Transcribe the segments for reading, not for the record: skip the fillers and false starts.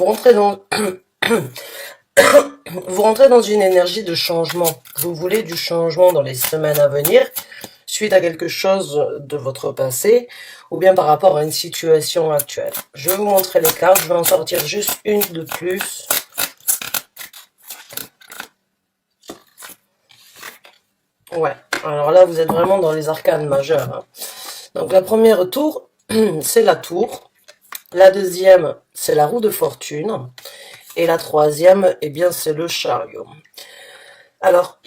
Vous rentrez dans, vous rentrez dans une énergie de changement. Vous voulez du changement dans les semaines à venir, suite à quelque chose de votre passé, ou bien par rapport à une situation actuelle. Je vais vous montrer les cartes, je vais en sortir juste une de plus. Ouais, alors là, vous êtes vraiment dans les arcanes majeures, hein. Donc la première tour, c'est la tour. La deuxième, c'est la roue de fortune. Et la troisième, eh bien, c'est le chariot. Alors,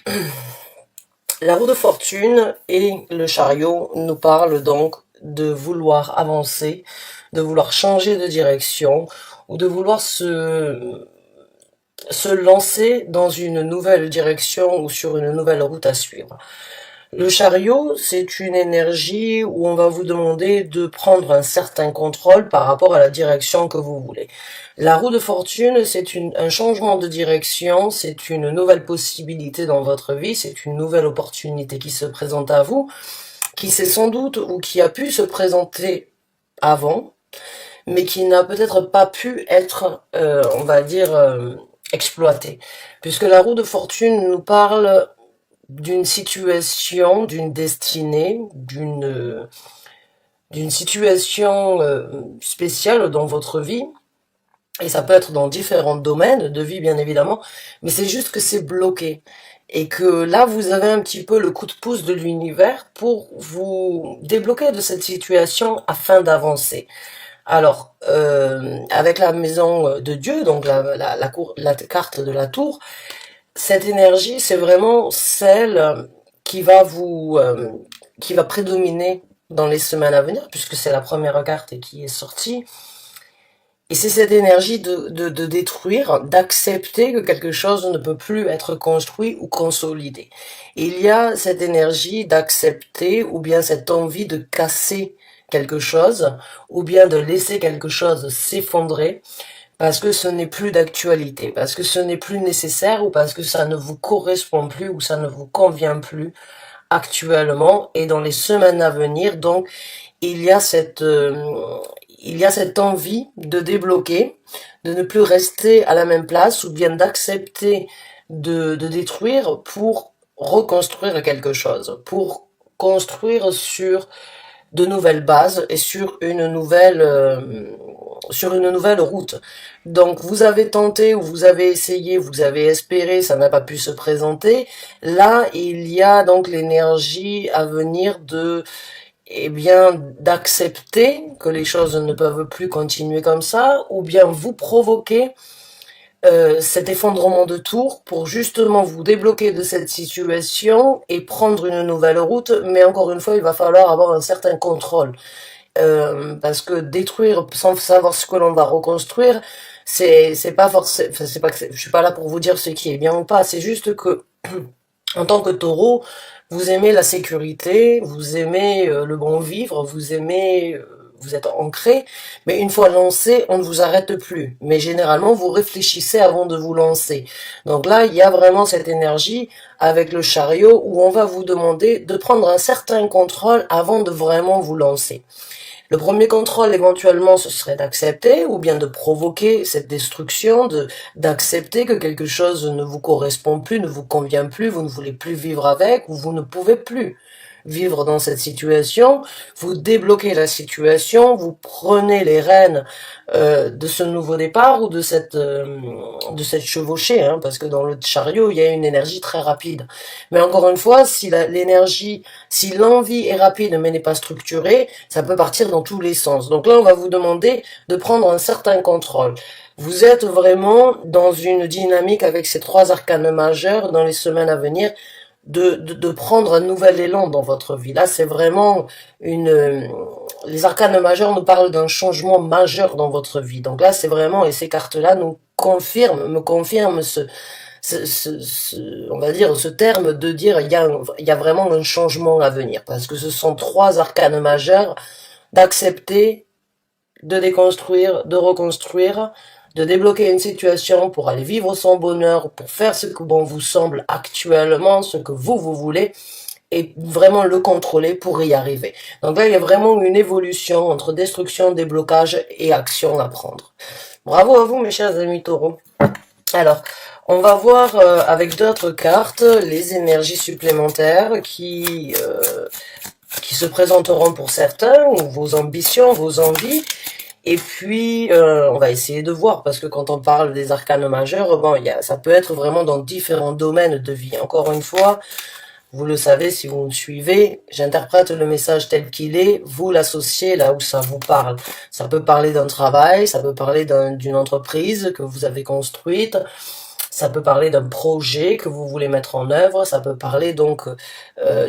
la roue de fortune et le chariot nous parlent donc de vouloir avancer, de vouloir changer de direction, ou de vouloir se lancer dans une nouvelle direction ou sur une nouvelle route à suivre. Le chariot, c'est une énergie où on va vous demander de prendre un certain contrôle par rapport à la direction que vous voulez. La roue de fortune, c'est un changement de direction, c'est une nouvelle possibilité dans votre vie, c'est une nouvelle opportunité qui se présente à vous, qui s'est sans doute ou qui a pu se présenter avant, mais qui n'a peut-être pas pu être, on va dire, exploitée. Puisque la roue de fortune nous parle d'une situation, d'une destinée, d'une situation spéciale dans votre vie, et ça peut être dans différents domaines de vie bien évidemment, mais c'est juste que c'est bloqué, et que là vous avez un petit peu le coup de pouce de l'univers pour vous débloquer de cette situation afin d'avancer. Alors, avec la maison de Dieu, donc la carte de la tour, cette énergie, c'est vraiment celle qui va qui va prédominer dans les semaines à venir, puisque c'est la première carte qui est sortie. Et c'est cette énergie de détruire, d'accepter que quelque chose ne peut plus être construit ou consolidé. Il y a cette énergie d'accepter, ou bien cette envie de casser quelque chose, ou bien de laisser quelque chose s'effondrer, parce que ce n'est plus d'actualité, parce que ce n'est plus nécessaire, ou parce que ça ne vous correspond plus, ou ça ne vous convient plus actuellement et dans les semaines à venir. Donc, il y a cette envie de débloquer, de ne plus rester à la même place, ou bien d'accepter de détruire pour reconstruire quelque chose, pour construire sur de nouvelles bases et sur une nouvelle route. Donc vous avez tenté ou vous avez essayé, vous avez espéré, ça n'a pas pu se présenter. Là, il y a donc l'énergie à venir de d'accepter que les choses ne peuvent plus continuer comme ça, ou bien vous provoquer cet effondrement de tour pour justement vous débloquer de cette situation et prendre une nouvelle route, mais encore une fois, il va falloir avoir un certain contrôle. Parce que détruire sans savoir ce que l'on va reconstruire, c'est pas forcément, enfin, c'est pas que je suis pas là pour vous dire ce qui est bien ou pas, c'est juste que en tant que taureau, vous aimez la sécurité, vous aimez le bon vivre, vous aimez vous êtes ancré, mais une fois lancé, on ne vous arrête plus. Mais généralement, vous réfléchissez avant de vous lancer. Donc là, il y a vraiment cette énergie avec le chariot où on va vous demander de prendre un certain contrôle avant de vraiment vous lancer. Le premier contrôle, éventuellement, ce serait d'accepter ou bien de provoquer cette destruction, d'accepter que quelque chose ne vous correspond plus, ne vous convient plus, vous ne voulez plus vivre avec ou vous ne pouvez plus vivre dans cette situation. Vous débloquez la situation, vous prenez les rênes de ce nouveau départ ou de cette chevauchée, hein, parce que dans le chariot, il y a une énergie très rapide. Mais encore une fois, si si l'envie est rapide mais n'est pas structurée, ça peut partir dans tous les sens. Donc là, on va vous demander de prendre un certain contrôle. Vous êtes vraiment dans une dynamique avec ces trois arcanes majeurs dans les semaines à venir de prendre un nouvel élan dans votre vie. Là, c'est vraiment les arcanes majeurs nous parlent d'un changement majeur dans votre vie. Donc là, c'est vraiment, et ces cartes-là me confirment on va dire, ce terme de dire il y a vraiment un changement à venir. Parce que ce sont trois arcanes majeurs d'accepter, de déconstruire, de reconstruire, de débloquer une situation pour aller vivre son bonheur, pour faire ce que bon vous semble actuellement, ce que vous voulez, et vraiment le contrôler pour y arriver. Donc là, il y a vraiment une évolution entre destruction, déblocage et action à prendre. Bravo à vous, mes chers amis taureaux. Alors, on va voir avec d'autres cartes les énergies supplémentaires qui se présenteront pour certains, ou vos ambitions, vos envies. Et puis, on va essayer de voir, parce que quand on parle des arcanes majeurs, bon, ça peut être vraiment dans différents domaines de vie. Encore une fois, vous le savez si vous me suivez, j'interprète le message tel qu'il est, vous l'associez là où ça vous parle. Ça peut parler d'un travail, ça peut parler d'une entreprise que vous avez construite, ça peut parler d'un projet que vous voulez mettre en œuvre, ça peut parler donc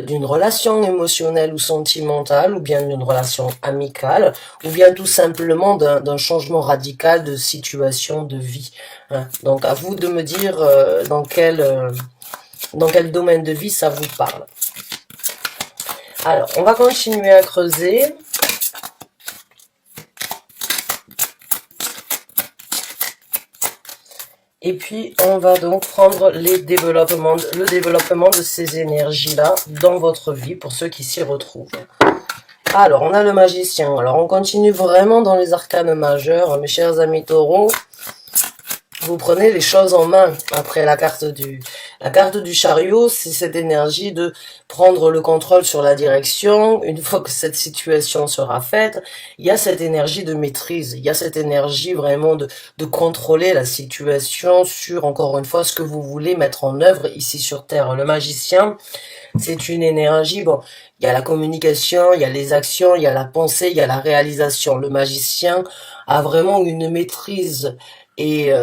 d'une relation émotionnelle ou sentimentale, ou bien d'une relation amicale, ou bien tout simplement d'un changement radical de situation de vie. Hein. Donc à vous de me dire dans quel domaine de vie ça vous parle. Alors, on va continuer à creuser. Et puis, on va donc prendre le développement de ces énergies-là dans votre vie pour ceux qui s'y retrouvent. Alors, on a le magicien. Alors, on continue vraiment dans les arcanes majeurs, mes chers amis taureaux. Vous prenez les choses en main. Après la carte du chariot, c'est cette énergie de prendre le contrôle sur la direction. Une fois que cette situation sera faite, il y a cette énergie de maîtrise. Il y a cette énergie vraiment de contrôler la situation sur, encore une fois, ce que vous voulez mettre en œuvre ici sur Terre. Le magicien, c'est une énergie, bon, il y a la communication, il y a les actions, il y a la pensée, il y a la réalisation. Le magicien a vraiment une maîtrise et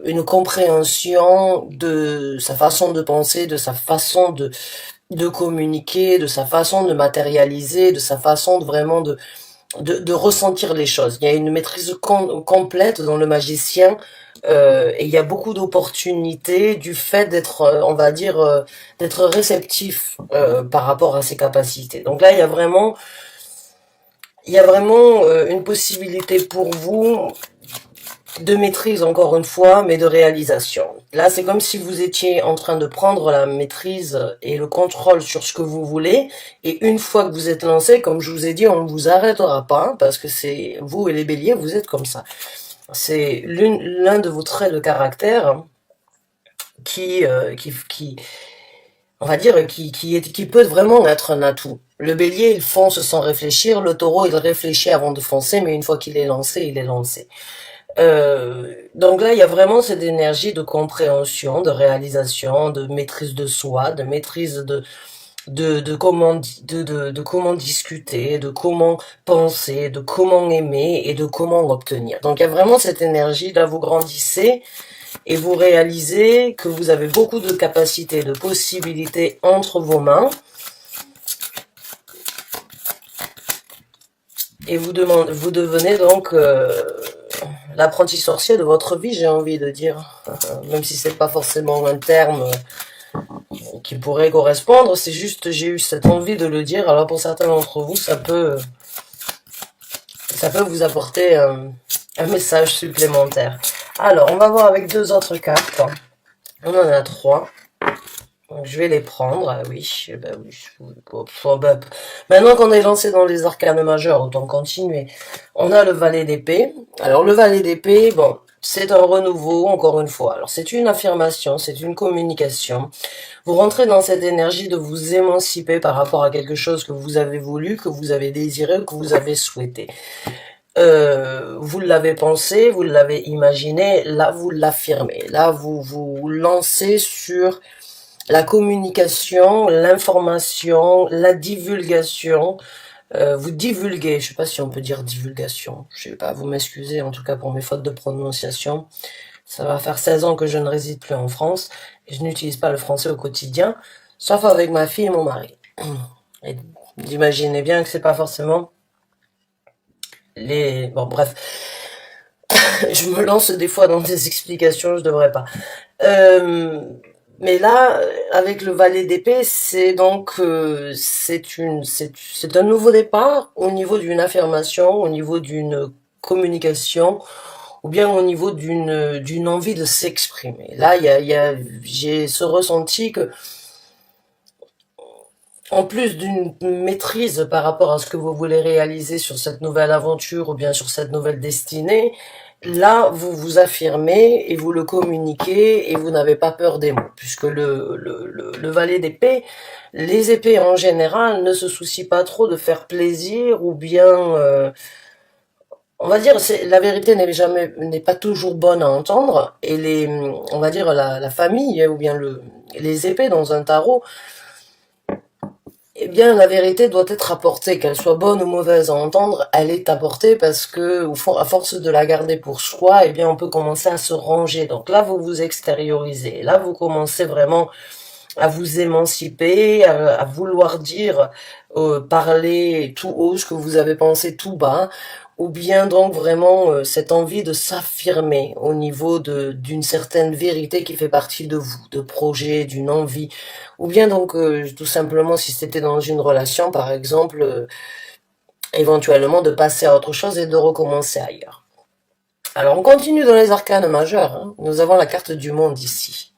une compréhension de sa façon de penser, de sa façon de communiquer, de sa façon de matérialiser, de sa façon de vraiment de ressentir les choses. Il y a une maîtrise complète dans le magicien et il y a beaucoup d'opportunités du fait d'être, on va dire, d'être réceptif par rapport à ses capacités. Donc là, il y a vraiment une possibilité pour vous de maîtrise encore une fois, mais de réalisation. Là, c'est comme si vous étiez en train de prendre la maîtrise et le contrôle sur ce que vous voulez, et une fois que vous êtes lancé, comme je vous ai dit, on ne vous arrêtera pas, hein, parce que c'est vous et les béliers, vous êtes comme ça. C'est l'un de vos traits de caractère hein, qui on va dire, qui peut vraiment être un atout. Le bélier, il fonce sans réfléchir, le taureau, il réfléchit avant de foncer, mais une fois qu'il est lancé, il est lancé. Donc là, il y a vraiment cette énergie de compréhension, de réalisation, de maîtrise de soi, de maîtrise de comment discuter, de comment penser, de comment aimer et de comment l'obtenir. Donc il y a vraiment cette énergie, là vous grandissez et vous réalisez que vous avez beaucoup de capacités, de possibilités entre vos mains. Et vous devenez donc l'apprenti sorcier de votre vie, j'ai envie de dire. Même si c'est pas forcément un terme qui pourrait correspondre, c'est juste j'ai eu cette envie de le dire. Alors pour certains d'entre vous, ça peut vous apporter un message supplémentaire. Alors, on va voir avec deux autres cartes. On en a trois. Donc, je vais les prendre. Oui, ben oui. Maintenant qu'on est lancé dans les arcanes majeurs, autant continuer. On a le valet d'épée. Alors, le valet d'épée, bon, c'est un renouveau, encore une fois. Alors, c'est une affirmation, c'est une communication. Vous rentrez dans cette énergie de vous émanciper par rapport à quelque chose que vous avez voulu, que vous avez désiré, que vous avez souhaité. Vous l'avez pensé, vous l'avez imaginé, là vous l'affirmez. Là, vous vous lancez sur la communication, l'information, la divulgation. Vous divulguez, je sais pas si on peut dire divulgation, je sais pas, vous m'excusez en tout cas pour mes fautes de prononciation. Ça va faire 16 ans que je ne réside plus en France et je n'utilise pas le français au quotidien, sauf avec ma fille et mon mari. Et vous imaginez bien que c'est pas forcément bon bref, je me lance des fois dans des explications, je devrais pas. Mais là, avec le valet d'épée, c'est donc c'est un nouveau départ au niveau d'une affirmation, au niveau d'une communication, ou bien au niveau d'une envie de s'exprimer. Là, j'ai ce ressenti que en plus d'une maîtrise par rapport à ce que vous voulez réaliser sur cette nouvelle aventure ou bien sur cette nouvelle destinée, Là, vous vous affirmez et vous le communiquez et vous n'avez pas peur des mots, puisque le valet d'épée, les épées en général ne se soucient pas trop de faire plaisir ou bien, on va dire, la vérité n'est pas toujours bonne à entendre et on va dire la famille ou bien les épées dans un tarot. Eh bien, la vérité doit être apportée, qu'elle soit bonne ou mauvaise à entendre, elle est apportée parce que, à force de la garder pour soi, eh bien, on peut commencer à se ranger. Donc là, vous vous extériorisez. Là, vous commencez vraiment à vous émanciper, à vouloir dire, parler tout haut ce que vous avez pensé tout bas, ou bien donc vraiment cette envie de s'affirmer au niveau d'une certaine vérité qui fait partie de vous, de projet, d'une envie, ou bien donc tout simplement si c'était dans une relation par exemple, éventuellement de passer à autre chose et de recommencer ailleurs. Alors on continue dans les arcanes majeurs, hein. Nous avons la carte du monde ici.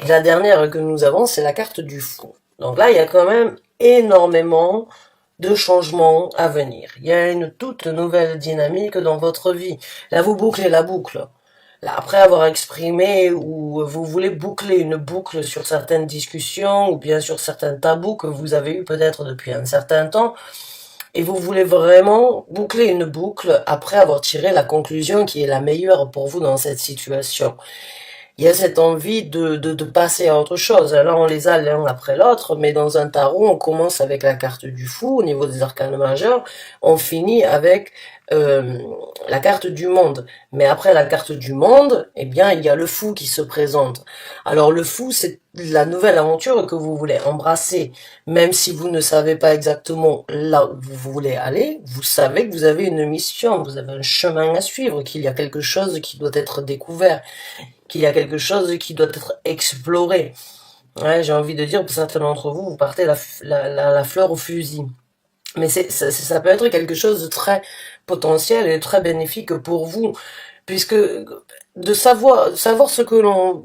Et la dernière que nous avons, c'est la carte du fou. Donc là, il y a quand même énormément de changements à venir. Il y a une toute nouvelle dynamique dans votre vie. Là, vous bouclez la boucle. Là, après avoir exprimé ou vous voulez boucler une boucle sur certaines discussions ou bien sur certains tabous que vous avez eu peut-être depuis un certain temps, et vous voulez vraiment boucler une boucle après avoir tiré la conclusion qui est la meilleure pour vous dans cette situation. Il y a cette envie de passer à autre chose. Là, on les a l'un après l'autre, mais dans un tarot, on commence avec la carte du fou au niveau des arcanes majeurs, on finit avec la carte du monde. Mais après la carte du monde, eh bien, il y a le fou qui se présente. Alors, le fou, c'est la nouvelle aventure que vous voulez embrasser. Même si vous ne savez pas exactement là où vous voulez aller, vous savez que vous avez une mission, vous avez un chemin à suivre, qu'il y a quelque chose qui doit être découvert, qu'il y a quelque chose qui doit être exploré. Ouais, j'ai envie de dire, pour certains d'entre vous, vous partez la fleur au fusil. Mais ça peut être quelque chose de très potentiel et très bénéfique pour vous, puisque de savoir ce que l'on,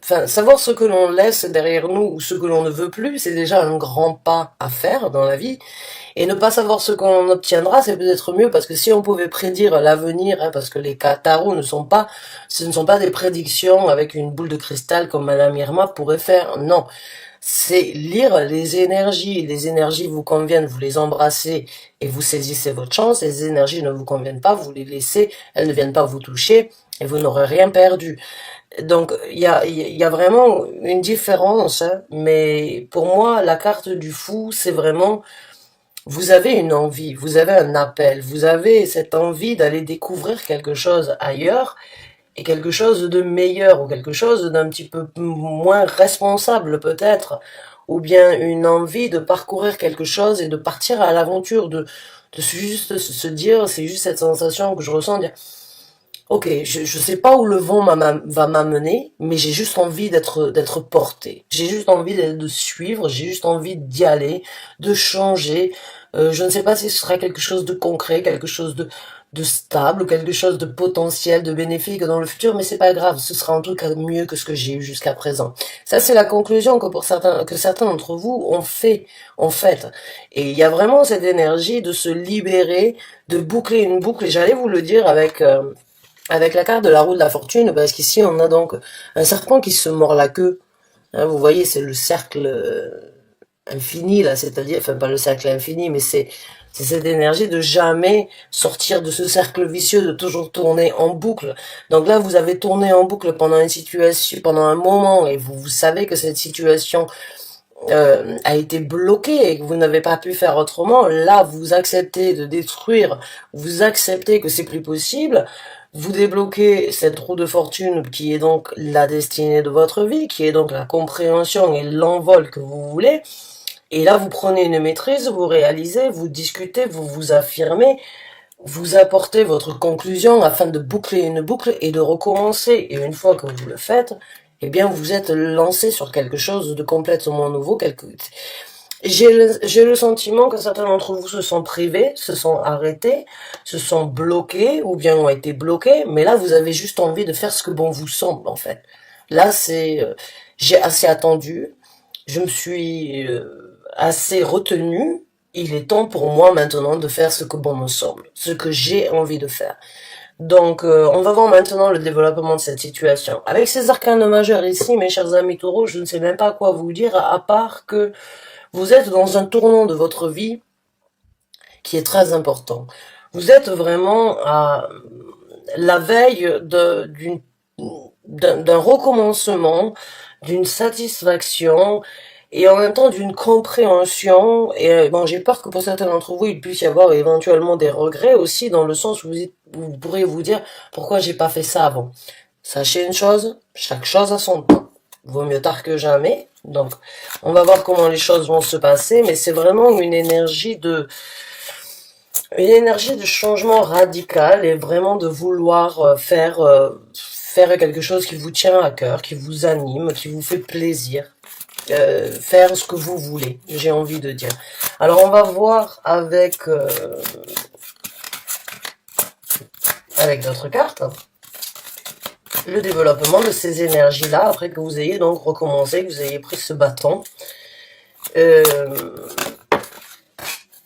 enfin, savoir ce que l'on laisse derrière nous ou ce que l'on ne veut plus, c'est déjà un grand pas à faire dans la vie. Et ne pas savoir ce qu'on obtiendra, c'est peut-être mieux, parce que si on pouvait prédire l'avenir, hein, parce que les tarots ce ne sont pas des prédictions avec une boule de cristal comme Madame Irma pourrait faire, non. C'est lire les énergies vous conviennent, vous les embrassez et vous saisissez votre chance, les énergies ne vous conviennent pas, vous les laissez, elles ne viennent pas vous toucher et vous n'aurez rien perdu. Donc il y a vraiment une différence, hein, mais pour moi la carte du fou c'est vraiment vous avez une envie, vous avez un appel, vous avez cette envie d'aller découvrir quelque chose ailleurs et quelque chose de meilleur ou quelque chose d'un petit peu moins responsable peut-être, ou bien une envie de parcourir quelque chose et de partir à l'aventure, de juste se dire, c'est juste cette sensation que je ressens, dire, ok, je sais pas où le vent va m'amener, mais j'ai juste envie d'être porté. J'ai juste envie de suivre, j'ai juste envie d'y aller, de changer. Je ne sais pas si ce sera quelque chose de concret, quelque chose de stable, quelque chose de potentiel, de bénéfique dans le futur, mais c'est pas grave, ce sera en tout cas mieux que ce que j'ai eu jusqu'à présent. Ça, c'est la conclusion que certains d'entre vous ont fait. Et il y a vraiment cette énergie de se libérer, de boucler une boucle, et j'allais vous le dire avec la carte de la roue de la fortune, parce qu'ici on a donc un serpent qui se mord la queue. Hein, vous voyez, c'est le cercle infini là, c'est-à-dire, enfin pas le cercle infini, mais c'est cette énergie de jamais sortir de ce cercle vicieux, de toujours tourner en boucle. Donc là, vous avez tourné en boucle pendant une situation, pendant un moment, et vous savez que cette situation a été bloquée et que vous n'avez pas pu faire autrement. Là, vous acceptez de détruire, vous acceptez que c'est plus possible. Vous débloquez cette roue de fortune qui est donc la destinée de votre vie, qui est donc la compréhension et l'envol que vous voulez. Et là, vous prenez une maîtrise, vous réalisez, vous discutez, vous vous affirmez, vous apportez votre conclusion afin de boucler une boucle et de recommencer. Et une fois que vous le faites, eh bien, vous êtes lancé sur quelque chose de complètement nouveau. J'ai le sentiment que certains d'entre vous se sont privés, se sont arrêtés, se sont bloqués ou bien ont été bloqués. Mais là, vous avez juste envie de faire ce que bon vous semble, en fait. Là, j'ai assez attendu. Je me suis assez retenu. Il est temps pour moi maintenant de faire ce que bon me semble, ce que j'ai envie de faire. Donc, on va voir maintenant le développement de cette situation. Avec ces arcanes majeurs ici, mes chers amis taureaux, je ne sais même pas quoi vous dire, à part que vous êtes dans un tournant de votre vie qui est très important. Vous êtes vraiment à la veille d'un recommencement, d'une satisfaction et en même temps d'une compréhension. Et bon, j'ai peur que pour certains d'entre vous, il puisse y avoir éventuellement des regrets aussi, dans le sens où vous pourrez vous dire pourquoi j'ai pas fait ça avant. Sachez une chose, chaque chose a son temps. Vaut mieux tard que jamais. Donc, on va voir comment les choses vont se passer, mais c'est vraiment une énergie de changement radical et vraiment de vouloir faire quelque chose qui vous tient à cœur, qui vous anime, qui vous fait plaisir. Faire ce que vous voulez, j'ai envie de dire. Alors on va voir avec d'autres cartes le développement de ces énergies-là après que vous ayez donc recommencé, que vous ayez pris ce bâton.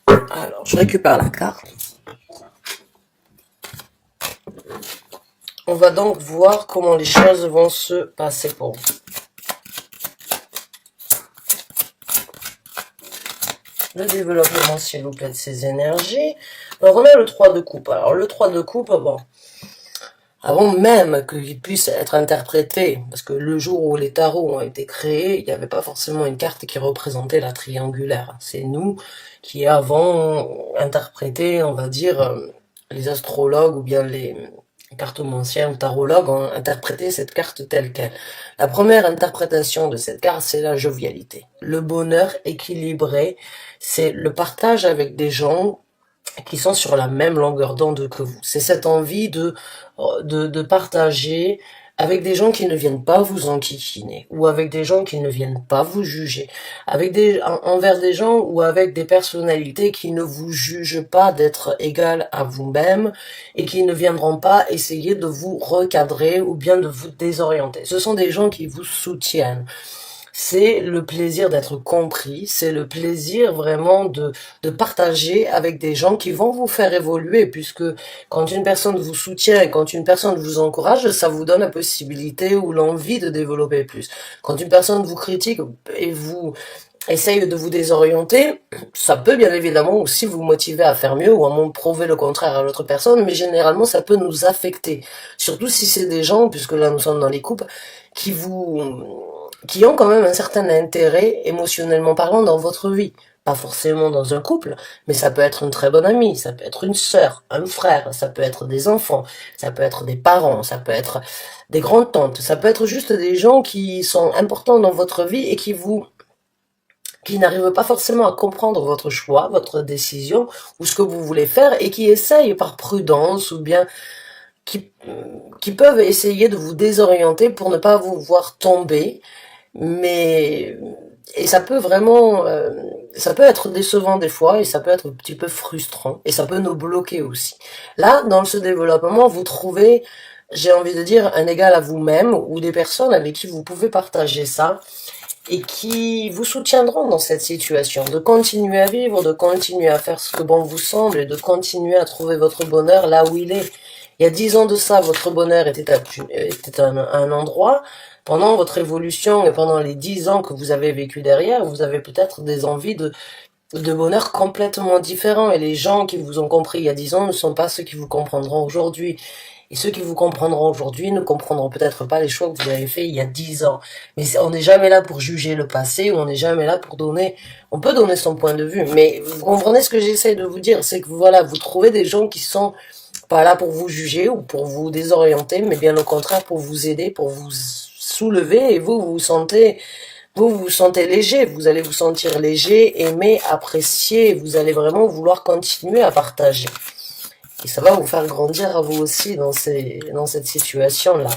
Alors, je récupère la carte. On va donc voir comment les choses vont se passer pour vous. Le développement, s'il vous plaît, de ces énergies. Donc, on a le 3 de coupe. Alors, le 3 de coupe, bon, avant même qu'il puisse être interprété, parce que le jour où les tarots ont été créés, il n'y avait pas forcément une carte qui représentait la triangulaire. C'est nous qui avons interprété, on va dire, les astrologues ou bien les cartomanciens ou tarologues ont interprété cette carte telle qu'elle. La première interprétation de cette carte, c'est la jovialité. Le bonheur équilibré, c'est le partage avec des gens qui sont sur la même longueur d'onde que vous. C'est cette envie de partager avec des gens qui ne viennent pas vous enquiquiner, ou avec des gens qui ne viennent pas vous juger, envers des gens ou avec des personnalités qui ne vous jugent pas d'être égales à vous-même et qui ne viendront pas essayer de vous recadrer ou bien de vous désorienter. Ce sont des gens qui vous soutiennent. C'est le plaisir d'être compris, c'est le plaisir vraiment de partager avec des gens qui vont vous faire évoluer, puisque quand une personne vous soutient et quand une personne vous encourage, ça vous donne la possibilité ou l'envie de développer plus. Quand une personne vous critique et vous essaye de vous désorienter, ça peut bien évidemment aussi vous motiver à faire mieux ou à prouver le contraire à l'autre personne, mais généralement ça peut nous affecter. Surtout si c'est des gens, puisque là nous sommes dans les couples, qui ont quand même un certain intérêt, émotionnellement parlant, dans votre vie. Pas forcément dans un couple, mais ça peut être une très bonne amie, ça peut être une sœur, un frère, ça peut être des enfants, ça peut être des parents, ça peut être des grandes tantes, ça peut être juste des gens qui sont importants dans votre vie et qui n'arrivent pas forcément à comprendre votre choix, votre décision, ou ce que vous voulez faire, et qui essayent par prudence, ou bien qui, qui peuvent essayer de vous désorienter pour ne pas vous voir tomber, et ça peut vraiment, ça peut être décevant des fois, et ça peut être un petit peu frustrant, et ça peut nous bloquer aussi. Là, dans ce développement, vous trouvez, j'ai envie de dire, un égal à vous-même, ou des personnes avec qui vous pouvez partager ça, et qui vous soutiendront dans cette situation, de continuer à vivre, de continuer à faire ce que bon vous semble, et de continuer à trouver votre bonheur là où il est. Il y a 10 ans de ça, votre bonheur était à un endroit. Pendant votre évolution et pendant les 10 ans que vous avez vécu derrière, vous avez peut-être des envies de bonheur complètement différents. Et les gens qui vous ont compris il y a 10 ans ne sont pas ceux qui vous comprendront aujourd'hui. Et ceux qui vous comprendront aujourd'hui ne comprendront peut-être pas les choix que vous avez faits il y a 10 ans. Mais on n'est jamais là pour juger le passé, ou on n'est jamais là pour on peut donner son point de vue. Mais vous comprenez ce que j'essaie de vous dire, c'est que voilà, vous trouvez des gens qui sont pas là pour vous juger ou pour vous désorienter, mais bien au contraire pour vous aider, pour vous soulever, et vous vous sentez léger, vous allez vous sentir léger, aimé, apprécié, vous allez vraiment vouloir continuer à partager. Et ça va vous faire grandir à vous aussi dans cette situation-là.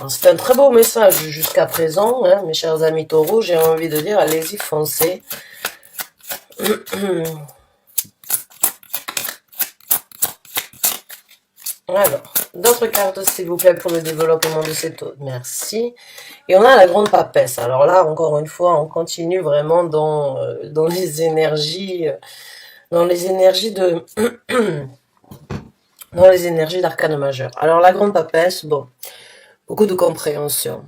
C'est un très beau message jusqu'à présent, hein, mes chers amis taureaux. J'ai envie de dire, allez-y, foncez. Alors, d'autres cartes, s'il vous plaît, pour le développement de cette eau. Merci. Et on a la grande papesse. Alors là, encore une fois, on continue vraiment dans les énergies de dans les énergies d'arcane majeur. Alors la grande papesse, bon, beaucoup de compréhension.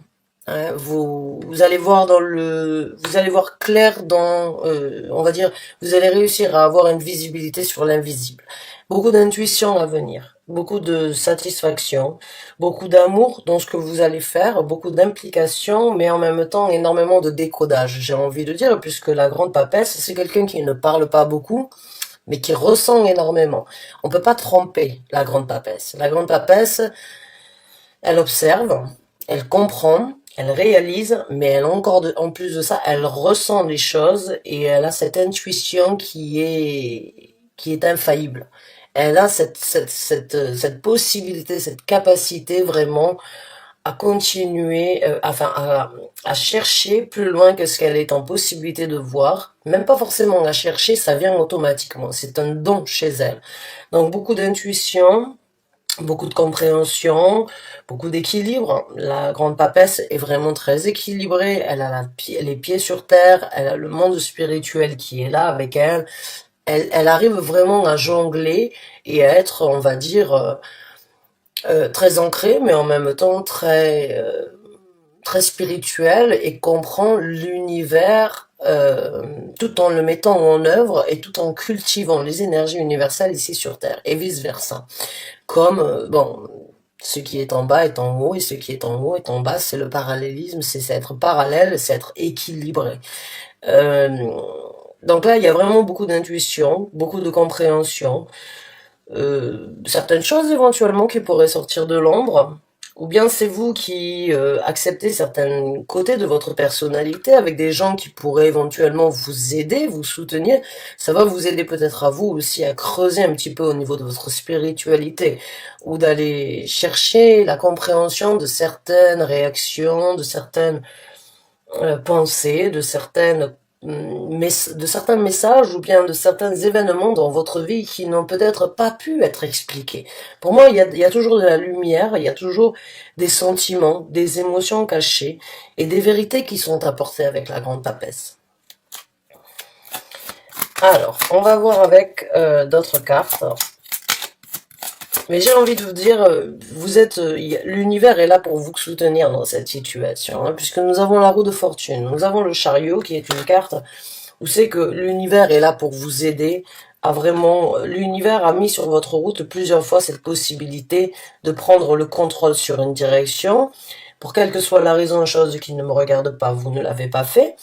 Hein, vous allez voir vous allez voir clair dans, on va dire, vous allez réussir à avoir une visibilité sur l'invisible. Beaucoup d'intuition à venir, beaucoup de satisfaction, beaucoup d'amour dans ce que vous allez faire, beaucoup d'implication, mais en même temps énormément de décodage, j'ai envie de dire, puisque la grande papesse, c'est quelqu'un qui ne parle pas beaucoup, mais qui ressent énormément. On peut pas tromper la grande papesse. La grande papesse, elle observe, elle comprend, elle réalise, mais elle encore en plus de ça, elle ressent les choses et elle a cette intuition qui est infaillible. Elle a cette possibilité, cette capacité vraiment à continuer, à chercher plus loin que ce qu'elle est en possibilité de voir. Même pas forcément à chercher, ça vient automatiquement. C'est un don chez elle. Donc beaucoup d'intuition, beaucoup de compréhension, beaucoup d'équilibre. La grande papesse est vraiment très équilibrée. Elle a les pieds sur terre. Elle a le monde spirituel qui est là avec elle. Elle arrive vraiment à jongler et à être, on va dire, très ancrée, mais en même temps très spirituelle et comprend l'univers tout en le mettant en œuvre et tout en cultivant les énergies universelles ici sur Terre et vice versa. Comme, bon, ce qui est en bas est en haut et ce qui est en haut est en bas, c'est le parallélisme, c'est être parallèle, c'est être équilibré. Euh, donc là, il y a vraiment beaucoup d'intuition, beaucoup de compréhension, certaines choses éventuellement qui pourraient sortir de l'ombre, ou bien c'est vous qui acceptez certains côtés de votre personnalité avec des gens qui pourraient éventuellement vous aider, vous soutenir. Ça va vous aider peut-être à vous aussi à creuser un petit peu au niveau de votre spiritualité ou d'aller chercher la compréhension de certaines réactions, de certaines pensées, de certains messages ou bien de certains événements dans votre vie qui n'ont peut-être pas pu être expliqués. Pour moi, il y a toujours de la lumière, il y a toujours des sentiments, des émotions cachées et des vérités qui sont apportées avec la grande papesse. Alors, on va voir avec d'autres cartes. Mais j'ai envie de vous dire, l'univers est là pour vous soutenir dans cette situation, hein, puisque nous avons la roue de fortune, nous avons le chariot qui est une carte où c'est que l'univers est là pour vous aider à vraiment, l'univers a mis sur votre route plusieurs fois cette possibilité de prendre le contrôle sur une direction. Pour quelle que soit la raison, chose qui ne me regarde pas, vous ne l'avez pas fait,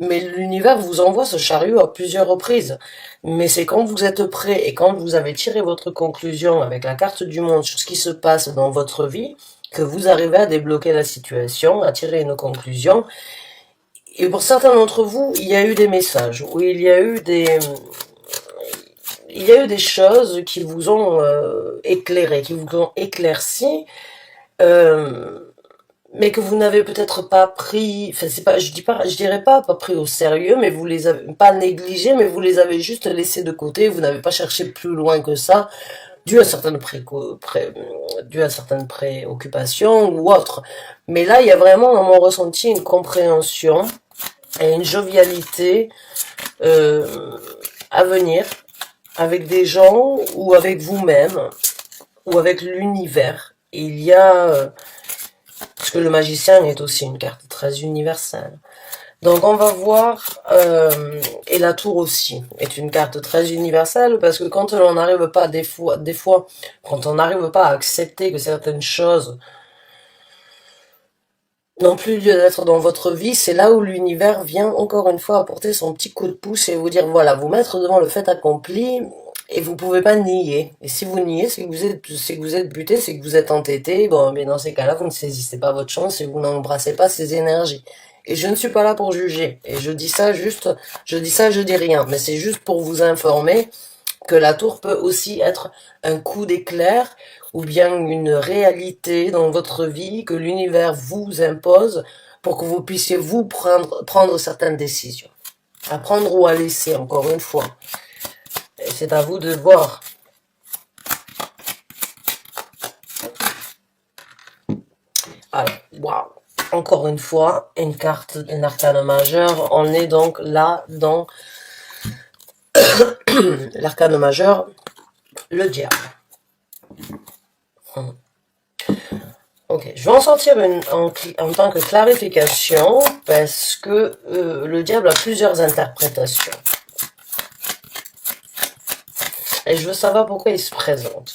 mais l'univers vous envoie ce chariot à plusieurs reprises. Mais c'est quand vous êtes prêt et quand vous avez tiré votre conclusion avec la carte du monde sur ce qui se passe dans votre vie, que vous arrivez à débloquer la situation, à tirer une conclusion. Et pour certains d'entre vous, il y a eu des messages, où il y a eu des choses qui vous ont éclairé, qui vous ont éclairci, mais que vous n'avez peut-être pas pris, enfin c'est pas, je dirais pas pris au sérieux, mais vous les avez pas négligés, mais vous les avez juste laissés de côté, vous n'avez pas cherché plus loin que ça, dû à certaines préoccupations ou autres. Mais là, il y a vraiment dans mon ressenti une compréhension et une jovialité à venir avec des gens ou avec vous-même ou avec l'univers. Il y a parce que le magicien est aussi une carte très universelle. Donc on va voir, et la tour aussi est une carte très universelle parce que quand on n'arrive pas, des fois, quand on n'arrive pas à accepter que certaines choses n'ont plus lieu d'être dans votre vie, c'est là où l'univers vient encore une fois apporter son petit coup de pouce et vous dire voilà, vous mettre devant le fait accompli et vous pouvez pas nier. Et si vous niez, c'est que vous êtes buté, c'est que vous êtes entêté. Bon, mais dans ces cas-là, vous ne saisissez pas votre chance et vous n'embrassez pas ces énergies. Et je ne suis pas là pour juger. Et je dis ça, je dis rien. Mais c'est juste pour vous informer que la tour peut aussi être un coup d'éclair ou bien une réalité dans votre vie que l'univers vous impose pour que vous puissiez vous prendre certaines décisions. À prendre ou à laisser, encore une fois. Et c'est à vous de voir. Alors, waouh. Encore une fois, une carte, une arcane majeure. On est donc là dans l'arcane majeur, le diable. Ok, je vais en sortir une en tant que clarification parce que le diable a plusieurs interprétations. Et je veux savoir pourquoi il se présente.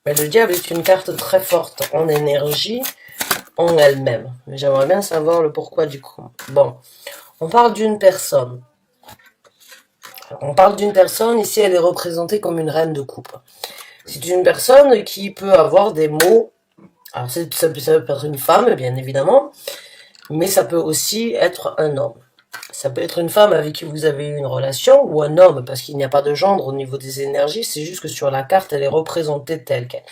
Mais le diable est une carte très forte en énergie, en elle-même. Mais j'aimerais bien savoir le pourquoi du coup. Bon, on parle d'une personne. On parle d'une personne, ici elle est représentée comme une reine de coupe. C'est une personne qui peut avoir des mots, alors ça peut être une femme bien évidemment, mais ça peut aussi être un homme. Ça peut être une femme avec qui vous avez eu une relation, ou un homme, parce qu'il n'y a pas de gendre au niveau des énergies, c'est juste que sur la carte elle est représentée telle qu'elle.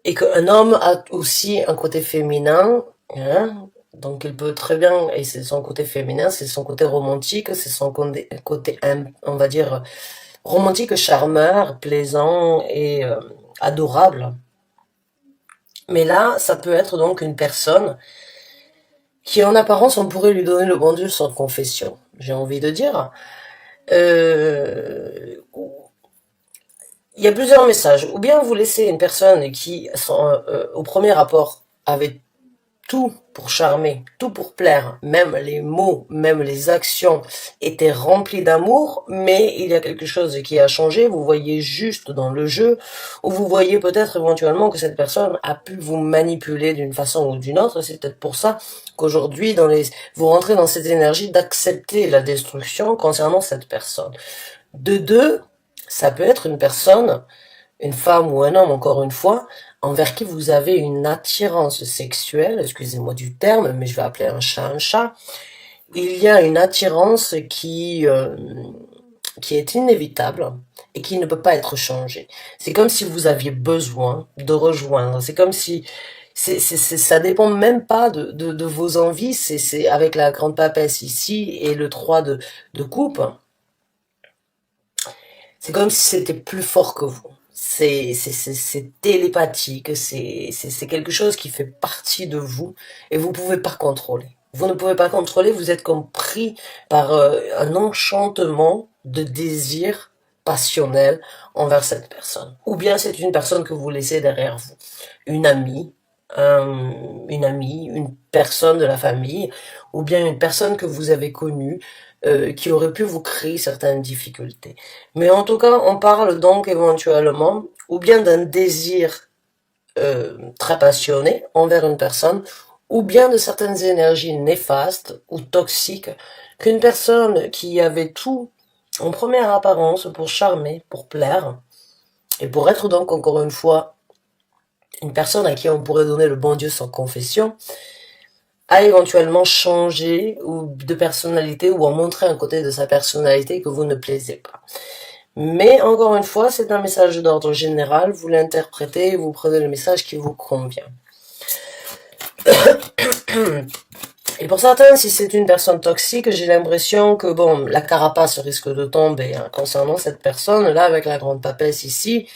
Et qu'un homme a aussi un côté féminin, hein, donc il peut très bien, et c'est son côté féminin, c'est son côté romantique, c'est son côté, on va dire, romantique, charmeur, plaisant et adorable. Mais là, ça peut être donc une personne qui, en apparence, on pourrait lui donner le bon Dieu sans confession, j'ai envie de dire. Euh, il y a plusieurs messages. Ou bien vous laissez une personne qui, au premier rapport, avait tout pour charmer, tout pour plaire, même les mots, même les actions étaient remplis d'amour, mais il y a quelque chose qui a changé, vous voyez juste dans le jeu, ou vous voyez peut-être éventuellement que cette personne a pu vous manipuler d'une façon ou d'une autre, c'est peut-être pour ça qu'aujourd'hui, vous rentrez dans cette énergie d'accepter la destruction concernant cette personne. De deux, ça peut être une personne, une femme ou un homme encore une fois, envers qui vous avez une attirance sexuelle, excusez-moi du terme, mais je vais appeler un chat un chat. Il y a une attirance qui est inévitable et qui ne peut pas être changée. C'est comme si vous aviez besoin de rejoindre. C'est comme si ça dépend même pas de vos envies. C'est avec la grande papesse ici et le 3 de coupe. C'est comme si c'était plus fort que vous. C'est télépathique, c'est quelque chose qui fait partie de vous et vous pouvez pas contrôler. Vous ne pouvez pas contrôler, vous êtes comme pris par un enchantement de désir passionnel envers cette personne. Ou bien c'est une personne que vous laissez derrière vous. Une amie, une personne de la famille, ou bien une personne que vous avez connue, qui aurait pu vous créer certaines difficultés. Mais en tout cas, on parle donc éventuellement ou bien d'un désir très passionné envers une personne, ou bien de certaines énergies néfastes ou toxiques qu'une personne qui avait tout en première apparence pour charmer, pour plaire, et pour être donc encore une fois une personne à qui on pourrait donner le bon Dieu sans confession, a éventuellement changé ou de personnalité ou a montré un côté de sa personnalité que vous ne plaisez pas. Mais encore une fois, c'est un message d'ordre général, vous l'interprétez, vous prenez le message qui vous convient. Et pour certains, si c'est une personne toxique, j'ai l'impression que bon, la carapace risque de tomber hein, concernant cette personne. Là, avec la grande papesse ici,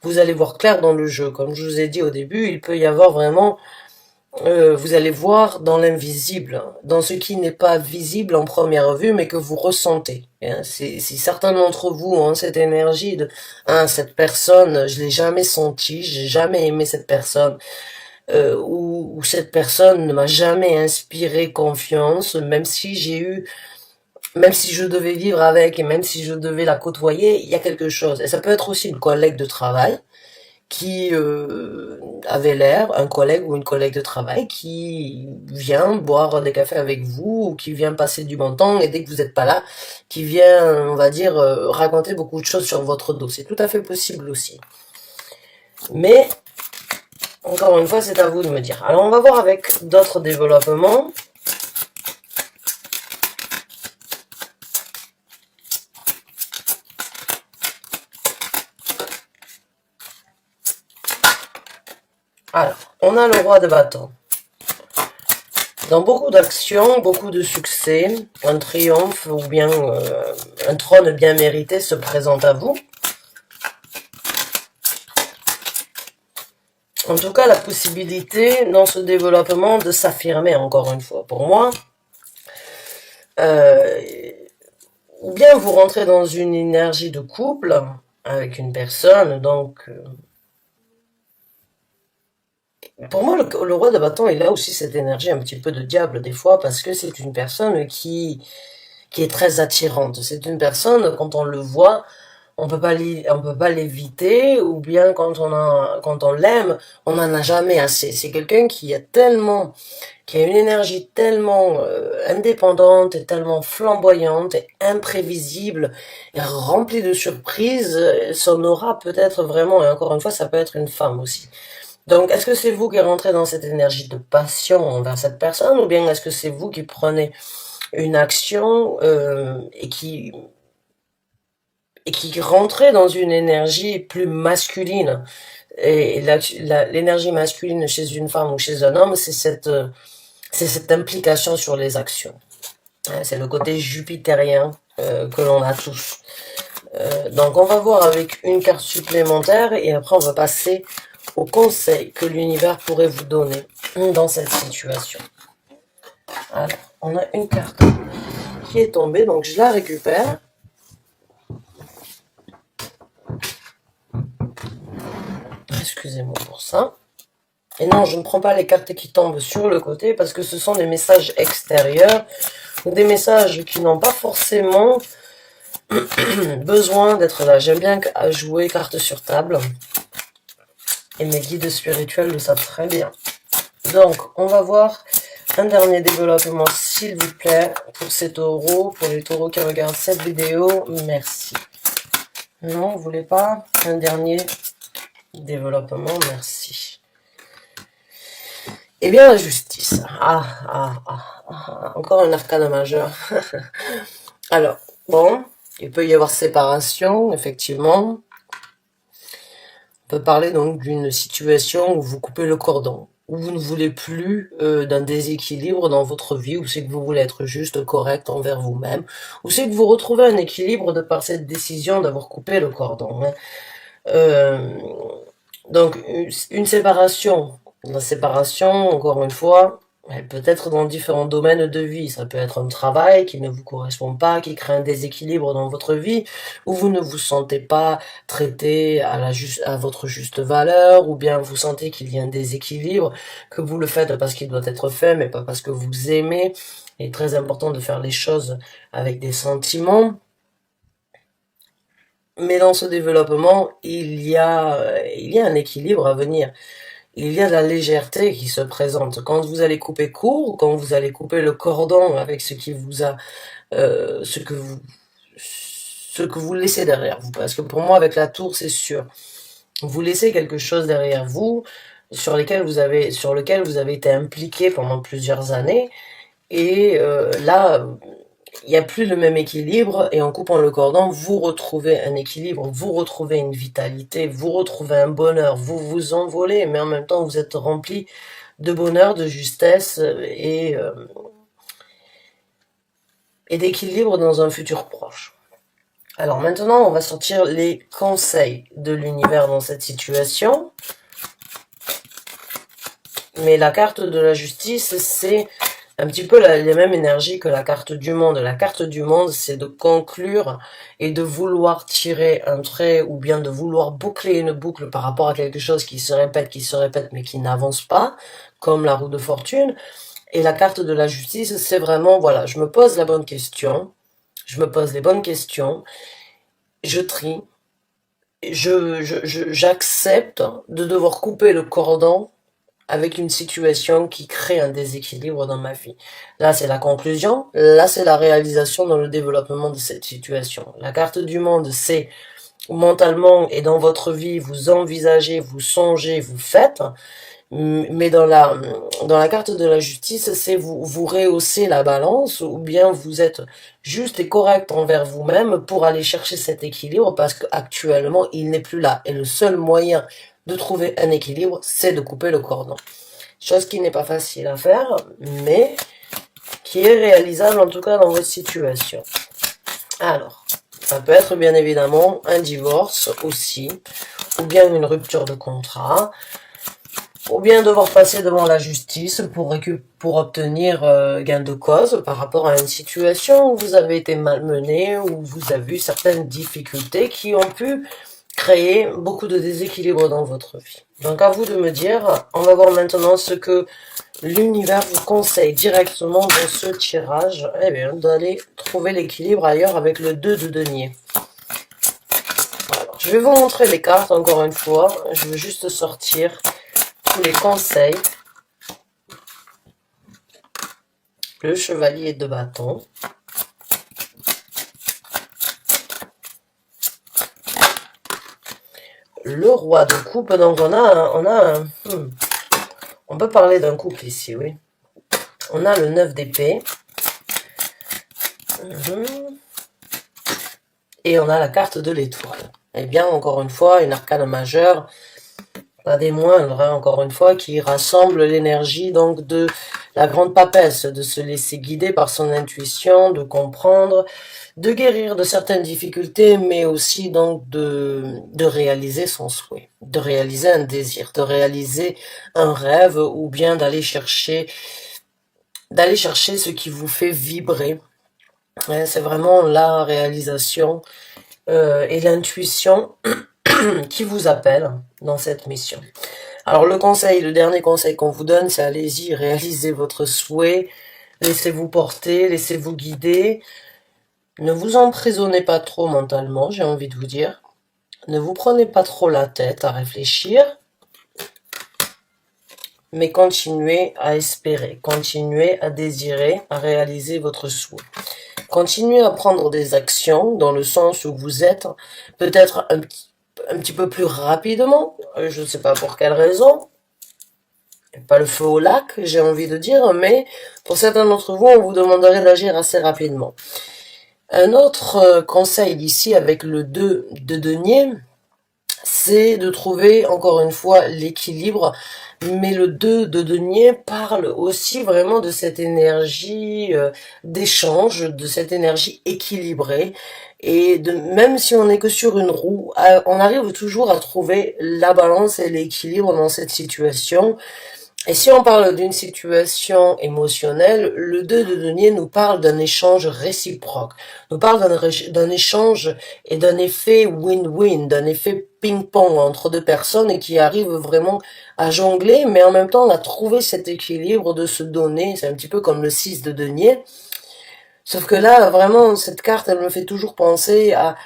vous allez voir clair dans le jeu. Comme je vous ai dit au début, il peut y avoir vraiment... vous allez voir dans l'invisible, dans ce qui n'est pas visible en première vue, mais que vous ressentez. Hein. Si certains d'entre vous ont cette énergie de cette personne, je l'ai jamais senti, j'ai jamais aimé cette personne, ou cette personne ne m'a jamais inspiré confiance, même si je devais vivre avec et même si je devais la côtoyer, il y a quelque chose. Et ça peut être aussi une collègue de travail qui avait l'air, un collègue ou une collègue de travail qui vient boire des cafés avec vous, ou qui vient passer du bon temps, et dès que vous n'êtes pas là, qui vient, on va dire, raconter beaucoup de choses sur votre dos. C'est tout à fait possible aussi. Mais, encore une fois, c'est à vous de me dire. Alors, on va voir avec d'autres développements. Alors, on a le roi de bâton. Dans beaucoup d'actions, beaucoup de succès, un triomphe ou bien un trône bien mérité se présente à vous. En tout cas, la possibilité dans ce développement de s'affirmer encore une fois pour moi. Ou bien vous rentrez dans une énergie de couple avec une personne, donc pour moi le roi de bâton il a aussi cette énergie un petit peu de diable des fois parce que c'est une personne qui est très attirante. C'est une personne quand on le voit, on peut pas l'éviter, ou bien quand on l'aime, on n'en a jamais assez. C'est quelqu'un qui a une énergie tellement indépendante et tellement flamboyante et imprévisible et remplie de surprises. Son aura peut être vraiment, et encore une fois, ça peut être une femme aussi. Donc, est-ce que c'est vous qui rentrez dans cette énergie de passion envers cette personne, ou bien est-ce que c'est vous qui prenez une action et qui rentrait dans une énergie plus masculine. Et l'énergie masculine chez une femme ou chez un homme, c'est cette implication sur les actions. C'est le côté jupitérien que l'on a tous. Donc on va voir avec une carte supplémentaire et après on va passer aux conseils que l'univers pourrait vous donner dans cette situation. Alors, on a une carte qui est tombée, donc je la récupère. Excusez-moi pour ça. Et non, je ne prends pas les cartes qui tombent sur le côté parce que ce sont des messages extérieurs, ou des messages qui n'ont pas forcément besoin d'être là. J'aime bien jouer cartes sur table. Et mes guides spirituels le savent très bien. Donc, on va voir un dernier développement, s'il vous plaît, pour ces taureaux, pour les taureaux qui regardent cette vidéo. Merci. Non, vous voulez pas un dernier développement? Merci. Eh bien, la justice. Encore un arcane majeur. Alors, bon, il peut y avoir séparation, effectivement. On peut parler donc d'une situation où vous coupez le cordon, où vous ne voulez plus d'un déséquilibre dans votre vie, où c'est que vous voulez être juste correct envers vous-même, où c'est que vous retrouvez un équilibre de par cette décision d'avoir coupé le cordon. Donc, une séparation. La séparation, encore une fois, elle peut être dans différents domaines de vie. Ça peut être un travail qui ne vous correspond pas, qui crée un déséquilibre dans votre vie, où vous ne vous sentez pas traité à votre juste valeur, ou bien vous sentez qu'il y a un déséquilibre, que vous le faites parce qu'il doit être fait, mais pas parce que vous aimez. Il est très important de faire les choses avec des sentiments. Mais dans ce développement, il y a un équilibre à venir. Il y a de la légèreté qui se présente. Quand vous allez couper court, quand vous allez couper le cordon avec ce qui vous a, ce que vous laissez derrière vous. Parce que pour moi, avec la tour, c'est sûr. Vous laissez quelque chose derrière vous, sur lequel vous avez été impliqué pendant plusieurs années. Et là, il n'y a plus le même équilibre, et en coupant le cordon, vous retrouvez un équilibre, vous retrouvez une vitalité, vous retrouvez un bonheur, vous vous envolez, mais en même temps vous êtes rempli de bonheur, de justesse et d'équilibre dans un futur proche. Alors maintenant, on va sortir les conseils de l'univers dans cette situation. Mais la carte de la justice, c'est un petit peu les mêmes énergies que la carte du monde. La carte du monde, c'est de conclure et de vouloir tirer un trait, ou bien de vouloir boucler une boucle par rapport à quelque chose qui se répète, mais qui n'avance pas, comme la roue de fortune. Et la carte de la justice, c'est vraiment, voilà, je me pose la bonne question, je me pose les bonnes questions, je trie, j'accepte de devoir couper le cordon avec une situation qui crée un déséquilibre dans ma vie. Là, c'est la conclusion. Là, c'est la réalisation dans le développement de cette situation. La carte du monde, c'est mentalement et dans votre vie, vous envisagez, vous songez, vous faites. Mais dans la carte de la justice, c'est vous rehaussez la balance, ou bien vous êtes juste et correct envers vous-même pour aller chercher cet équilibre, parce qu'actuellement, il n'est plus là. Et le seul moyen de trouver un équilibre, c'est de couper le cordon. Chose qui n'est pas facile à faire, mais qui est réalisable en tout cas dans votre situation. Alors, ça peut être bien évidemment un divorce aussi, ou bien une rupture de contrat, ou bien devoir passer devant la justice pour obtenir gain de cause par rapport à une situation où vous avez été malmené, où vous avez eu certaines difficultés qui ont pu créer beaucoup de déséquilibre dans votre vie. Donc à vous de me dire, on va voir maintenant ce que l'univers vous conseille directement dans ce tirage. Eh bien, d'aller trouver l'équilibre ailleurs avec le 2 de denier. Alors, je vais vous montrer les cartes encore une fois. Je veux juste sortir tous les conseils. Le chevalier de bâton. Le roi de coupe. Donc on peut parler d'un couple ici, oui. On a le 9 d'épée. Et on a la carte de l'étoile. Eh bien, encore une fois, une arcane majeure, pas des moindres, hein, encore une fois, qui rassemble l'énergie donc de la grande papesse, de se laisser guider par son intuition, de comprendre, de guérir de certaines difficultés, mais aussi donc de réaliser son souhait, de réaliser un désir, de réaliser un rêve, ou bien d'aller chercher ce qui vous fait vibrer. C'est vraiment la réalisation et l'intuition qui vous appelle dans cette mission. Alors le dernier conseil qu'on vous donne, c'est allez-y, réalisez votre souhait, laissez-vous porter, laissez-vous guider, ne vous emprisonnez pas trop mentalement, j'ai envie de vous dire, ne vous prenez pas trop la tête à réfléchir, mais continuez à espérer, continuez à désirer, à réaliser votre souhait. Continuez à prendre des actions dans le sens où vous êtes, peut-être un petit peu plus rapidement, je ne sais pas pour quelle raison, pas le feu au lac, j'ai envie de dire, mais pour certains d'entre vous, on vous demanderait d'agir assez rapidement. Un autre conseil ici avec le 2 de denier, c'est de trouver encore une fois l'équilibre, mais le 2 de denier parle aussi vraiment de cette énergie d'échange, de cette énergie équilibrée, et même si on n'est que sur une roue, on arrive toujours à trouver la balance et l'équilibre dans cette situation. Et si on parle d'une situation émotionnelle, le 2 de denier nous parle d'un échange réciproque, nous parle d'un échange et d'un effet win-win, d'un effet ping-pong entre deux personnes et qui arrivent vraiment à jongler, mais en même temps à trouver cet équilibre de se donner. C'est un petit peu comme le 6 de denier. Sauf que là, vraiment, cette carte, elle me fait toujours penser à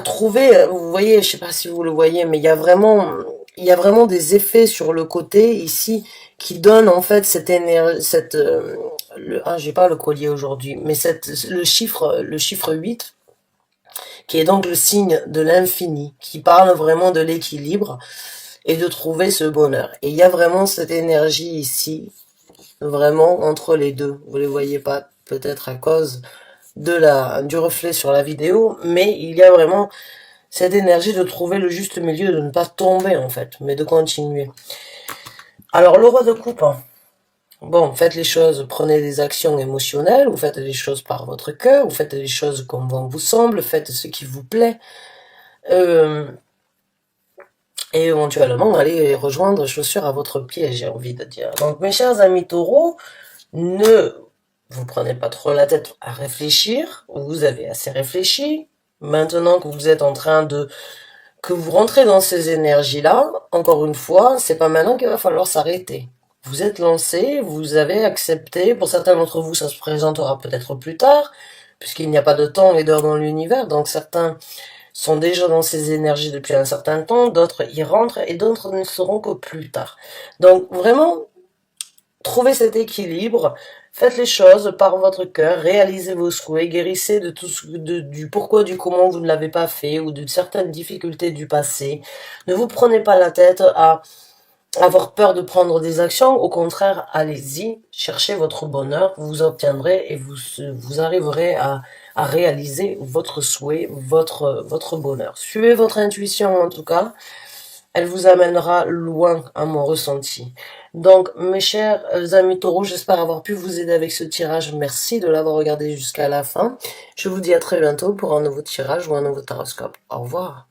trouver, vous voyez, je sais pas si vous le voyez, mais il y a vraiment des effets sur le côté ici qui donnent en fait cette énergie, j'ai pas le collier aujourd'hui, mais le chiffre 8 qui est donc le signe de l'infini, qui parle vraiment de l'équilibre et de trouver ce bonheur. Et il y a vraiment cette énergie ici, vraiment entre les deux. Vous les voyez pas peut-être à cause du reflet sur la vidéo, mais il y a vraiment cette énergie de trouver le juste milieu, de ne pas tomber en fait, mais de continuer. Alors le roi de coupe, bon, faites les choses, prenez des actions émotionnelles, vous faites les choses par votre cœur, vous faites les choses comme bon vous semble, faites ce qui vous plaît, et éventuellement allez rejoindre chaussures à votre pied, j'ai envie de dire. Donc mes chers amis taureaux, ne vous prenez pas trop la tête à réfléchir, vous avez assez réfléchi. Maintenant que vous êtes en train que vous rentrez dans ces énergies-là, encore une fois, c'est pas maintenant qu'il va falloir s'arrêter. Vous êtes lancé, vous avez accepté, pour certains d'entre vous, ça se présentera peut-être plus tard, puisqu'il n'y a pas de temps et d'heure dans l'univers, donc certains sont déjà dans ces énergies depuis un certain temps, d'autres y rentrent, et d'autres ne seront que plus tard. Donc vraiment, trouvez cet équilibre, faites les choses par votre cœur, réalisez vos souhaits, guérissez du pourquoi, du comment vous ne l'avez pas fait, ou de certaines difficultés du passé. Ne vous prenez pas la tête à avoir peur de prendre des actions, au contraire, allez-y, cherchez votre bonheur, vous obtiendrez et vous arriverez à réaliser votre souhait, votre bonheur. Suivez votre intuition en tout cas, elle vous amènera loin à mon ressenti. Donc, mes chers amis taureaux, j'espère avoir pu vous aider avec ce tirage. Merci de l'avoir regardé jusqu'à la fin. Je vous dis à très bientôt pour un nouveau tirage ou un nouveau taroscope. Au revoir.